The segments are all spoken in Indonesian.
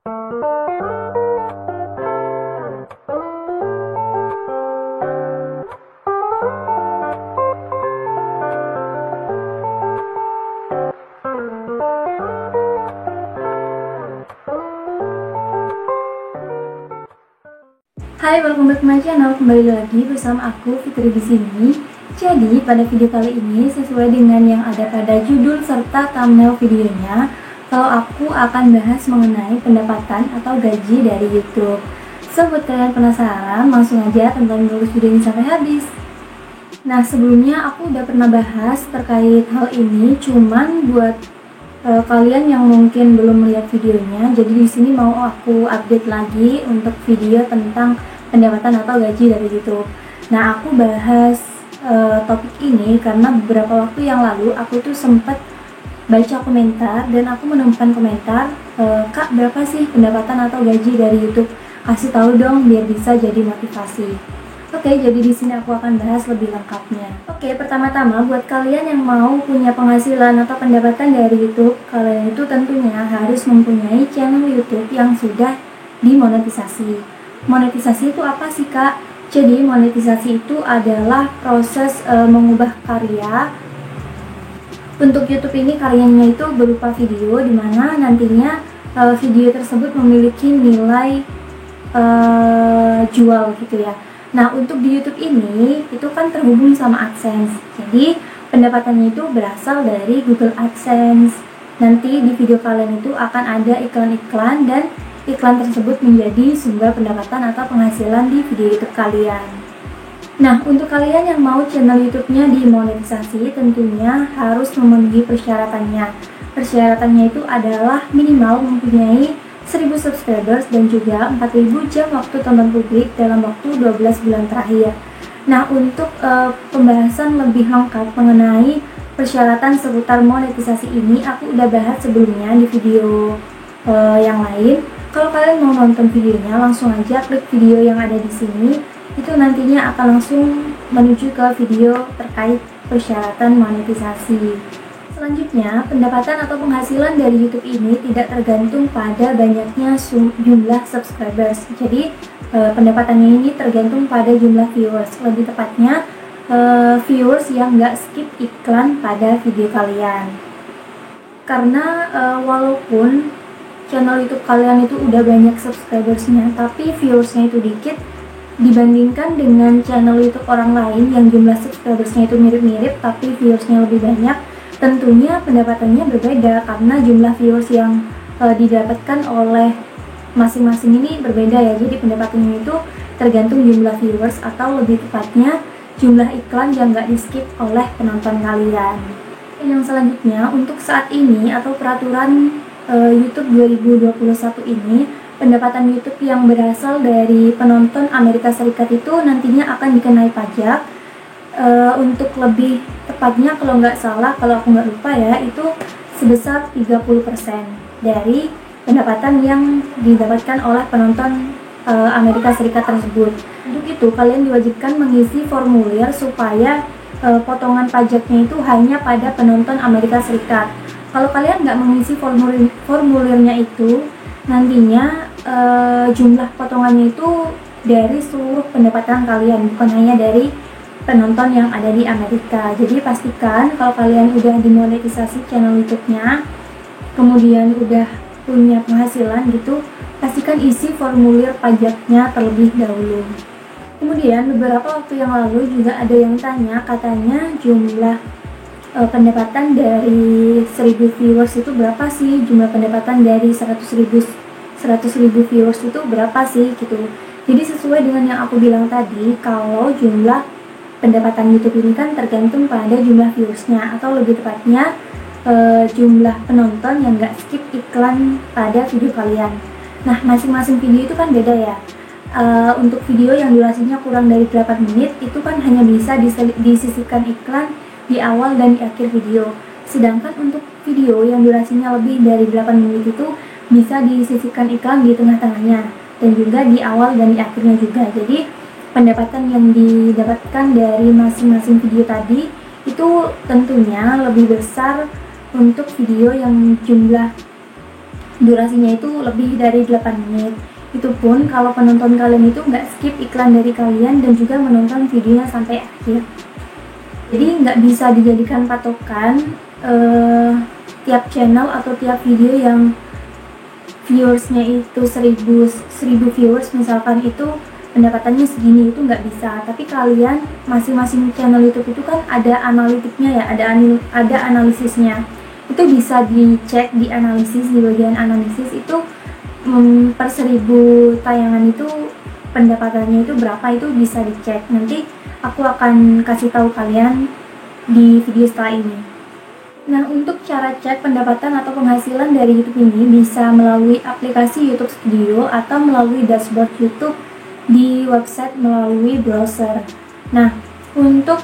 Hai, welcome back to my channel. Kembali lagi bersama aku Fitri di sini. Jadi pada video kali ini sesuai dengan yang ada pada judul serta thumbnail videonya, kalau aku akan bahas mengenai pendapatan atau gaji dari YouTube. So buat kalian penasaran, langsung aja tonton dulu video ini sampai habis. Nah sebelumnya aku udah pernah bahas terkait hal ini, cuman buat kalian yang mungkin belum melihat videonya, jadi di sini mau aku update lagi untuk video tentang pendapatan atau gaji dari YouTube. Nah aku bahas topik ini karena beberapa waktu yang lalu aku tuh sempat baca komentar dan aku menemukan komentar, Kak berapa sih pendapatan atau gaji dari YouTube? Kasih tahu dong biar bisa jadi motivasi. Oke, jadi di sini aku akan bahas lebih lengkapnya. Oke, pertama-tama buat kalian yang mau punya penghasilan atau pendapatan dari YouTube, kalian itu tentunya harus mempunyai channel YouTube yang sudah dimonetisasi. Monetisasi itu apa sih, Kak? Jadi monetisasi itu adalah proses mengubah karya. Untuk YouTube ini karyanya itu berupa video, di mana nantinya video tersebut memiliki nilai jual gitu ya. Nah untuk di YouTube ini itu kan terhubung sama AdSense, jadi pendapatannya itu berasal dari Google AdSense. Nanti di video kalian itu akan ada iklan-iklan dan iklan tersebut menjadi sumber pendapatan atau penghasilan di video YouTube kalian. Nah untuk kalian yang mau channel YouTube-nya dimonetisasi tentunya harus memenuhi persyaratannya. Persyaratannya itu adalah minimal mempunyai 1000 subscribers dan juga 4000 jam waktu tonton publik dalam waktu 12 bulan terakhir. Nah untuk pembahasan lebih lengkap mengenai persyaratan seputar monetisasi ini aku udah bahas sebelumnya di video yang lain. Kalau kalian mau nonton videonya langsung aja klik video yang ada di sini, itu nantinya akan langsung menuju ke video terkait persyaratan monetisasi. Selanjutnya, pendapatan atau penghasilan dari YouTube ini tidak tergantung pada banyaknya jumlah subscribers. Jadi, pendapatannya ini tergantung pada jumlah viewers. Lebih tepatnya, viewers yang nggak skip iklan pada video kalian. Karena walaupun channel YouTube kalian itu udah banyak subscribersnya, tapi viewersnya itu dikit, dibandingkan dengan channel YouTube orang lain yang jumlah subscribersnya itu mirip-mirip, tapi viewersnya lebih banyak, tentunya pendapatannya berbeda karena jumlah viewers yang didapatkan oleh masing-masing ini berbeda ya. Jadi pendapatannya itu tergantung jumlah viewers atau lebih tepatnya jumlah iklan yang nggak di skip oleh penonton kalian. Yang selanjutnya untuk saat ini atau peraturan YouTube 2021 ini, pendapatan YouTube yang berasal dari penonton Amerika Serikat itu nantinya akan dikenai pajak. Untuk lebih tepatnya kalau nggak salah, kalau aku nggak lupa ya, itu sebesar 30% dari pendapatan yang didapatkan oleh penonton Amerika Serikat tersebut. Untuk itu kalian diwajibkan mengisi formulir supaya potongan pajaknya itu hanya pada penonton Amerika Serikat. Kalau kalian nggak mengisi formulirnya itu, nantinya jumlah potongannya itu dari seluruh pendapatan kalian, bukan hanya dari penonton yang ada di Amerika. Jadi pastikan kalau kalian udah dimonetisasi channel YouTube-nya, kemudian udah punya penghasilan gitu, pastikan isi formulir pajaknya terlebih dahulu. Kemudian beberapa waktu yang lalu juga ada yang tanya, katanya jumlah pendapatan dari 1000 viewers itu berapa sih? Jumlah pendapatan dari 100.000 viewers itu berapa sih gitu. Jadi sesuai dengan yang aku bilang tadi, kalau jumlah pendapatan YouTube ini kan tergantung pada jumlah viewersnya atau lebih tepatnya jumlah penonton yang nggak skip iklan pada video kalian. Nah masing-masing video itu kan beda ya. Untuk video yang durasinya kurang dari 8 menit itu kan hanya bisa disisipkan iklan di awal dan di akhir video. Sedangkan untuk video yang durasinya lebih dari 8 menit itu bisa disisipkan iklan di tengah-tengahnya dan juga di awal dan di akhirnya juga. Jadi pendapatan yang didapatkan dari masing-masing video tadi itu tentunya lebih besar untuk video yang jumlah durasinya itu lebih dari 8 menit. Itu pun kalau penonton kalian itu nggak skip iklan dari kalian dan juga menonton videonya sampai akhir. Jadi nggak bisa dijadikan patokan tiap channel atau tiap video yang viewersnya itu 1000 viewers misalkan itu pendapatannya segini, itu nggak bisa. Tapi kalian masing-masing channel YouTube itu kan ada analitiknya ya, ada analisisnya. Itu bisa dicek di analisis, di bagian analisis itu per 1000 tayangan itu pendapatannya itu berapa, itu bisa dicek. Nanti aku akan kasih tahu kalian di video setelah ini. Nah, untuk cara cek pendapatan atau penghasilan dari YouTube ini bisa melalui aplikasi YouTube Studio atau melalui dashboard YouTube di website melalui browser. Nah, untuk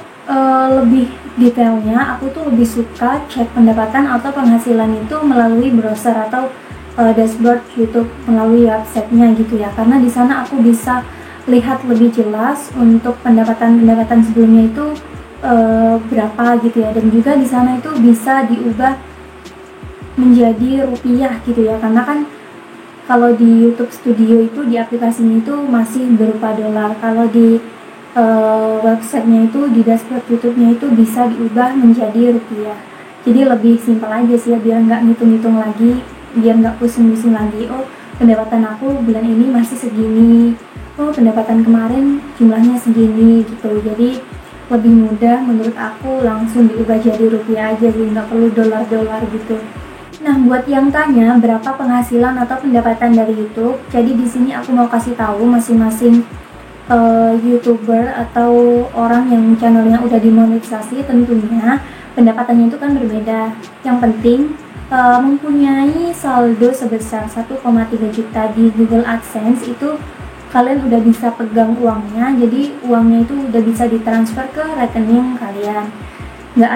lebih detailnya, aku tuh lebih suka cek pendapatan atau penghasilan itu melalui browser atau dashboard YouTube melalui websitenya gitu ya, karena di sana aku bisa lihat lebih jelas untuk pendapatan sebelumnya itu berapa gitu ya, dan juga di sana itu bisa diubah menjadi rupiah gitu ya, karena kan kalau di YouTube Studio itu di aplikasinya itu masih berupa dolar, kalau di websitenya itu di dashboard YouTube-nya itu bisa diubah menjadi rupiah. Jadi lebih simpel aja sih ya, biar nggak ngitung-ngitung lagi, biar nggak pusing-pusing lagi. Oh, pendapatan aku bulan ini masih segini, oh pendapatan kemarin jumlahnya segini gitu. Jadi lebih mudah menurut aku langsung diubah jadi rupiah aja sih, nggak perlu dolar-dolar gitu. Nah, buat yang tanya berapa penghasilan atau pendapatan dari YouTube, jadi di sini aku mau kasih tahu masing-masing YouTuber atau orang yang channelnya udah dimonetisasi tentunya pendapatannya itu kan berbeda. Yang penting mempunyai saldo sebesar 1,3 juta di Google AdSense itu kalian udah bisa pegang uangnya, jadi uangnya itu udah bisa ditransfer ke rekening kalian. Nggak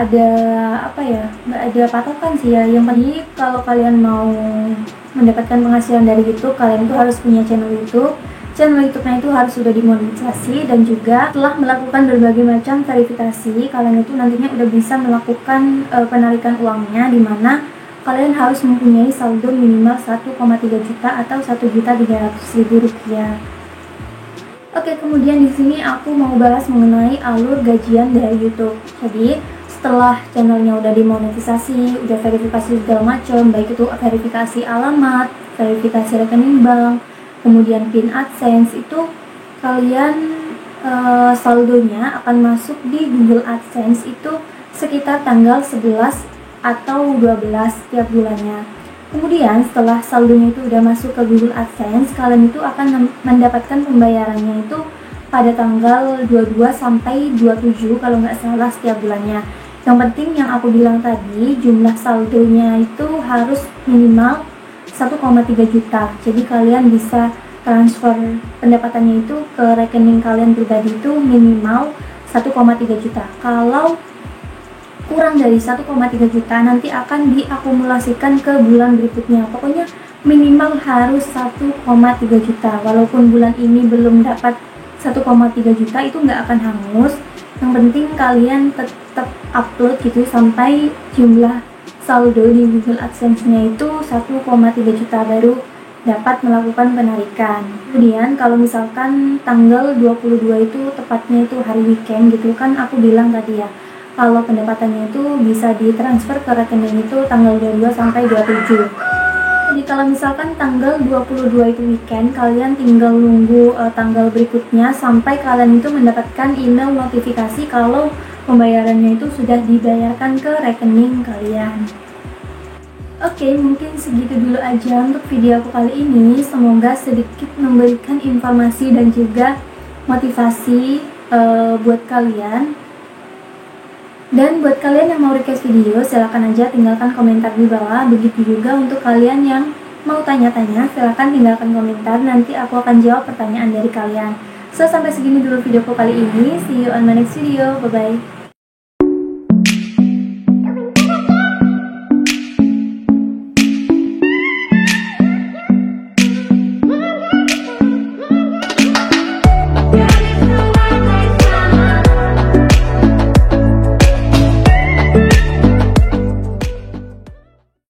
ada patokan sih ya. Yang penting kalau kalian mau mendapatkan penghasilan dari YouTube, kalian itu harus punya channel YouTube-nya itu harus sudah dimonetisasi, dan juga telah melakukan berbagai macam verifikasi. Kalian itu nantinya udah bisa melakukan penarikan uangnya, dimana kalian harus mempunyai saldo minimal 1,3 juta atau 1.300.000 rupiah. Oke, kemudian di sini aku mau bahas mengenai alur gajian dari YouTube. Jadi setelah channelnya udah dimonetisasi, udah verifikasi segala macam, baik itu verifikasi alamat, verifikasi rekening bank, kemudian PIN AdSense, itu kalian saldonya akan masuk di Google AdSense itu sekitar tanggal 11 atau 12 setiap bulannya. Kemudian setelah saldonya itu udah masuk ke Google AdSense, kalian itu akan mendapatkan pembayarannya itu pada tanggal 22 sampai 27 kalau nggak salah setiap bulannya. Yang penting yang aku bilang tadi, jumlah saldonya itu harus minimal 1,3 juta. Jadi kalian bisa transfer pendapatannya itu ke rekening kalian pribadi itu minimal 1,3 juta. Kalau kurang dari 1,3 juta nanti akan diakumulasikan ke bulan berikutnya. Pokoknya minimal harus 1,3 juta. Walaupun bulan ini belum dapat 1,3 juta itu nggak akan hangus. Yang penting kalian tetap upload gitu sampai jumlah saldo di Google AdSense-nya itu 1,3 juta baru dapat melakukan penarikan. Kemudian kalau misalkan tanggal 22 itu tepatnya itu hari weekend gitu kan, aku bilang tadi ya, kalau pendapatannya itu bisa ditransfer ke rekening itu tanggal 22 sampai 27. Jadi kalau misalkan tanggal 22 itu weekend, kalian tinggal nunggu tanggal berikutnya sampai kalian itu mendapatkan email notifikasi kalau pembayarannya itu sudah dibayarkan ke rekening kalian. Oke, mungkin segitu dulu aja untuk video aku kali ini. Semoga sedikit memberikan informasi dan juga motivasi buat kalian. Dan buat kalian yang mau request video, silahkan aja tinggalkan komentar di bawah. Begitu juga untuk kalian yang mau tanya-tanya, silahkan tinggalkan komentar. Nanti aku akan jawab pertanyaan dari kalian. So, sampai segini dulu videoku kali ini. See you on my next video. Bye-bye.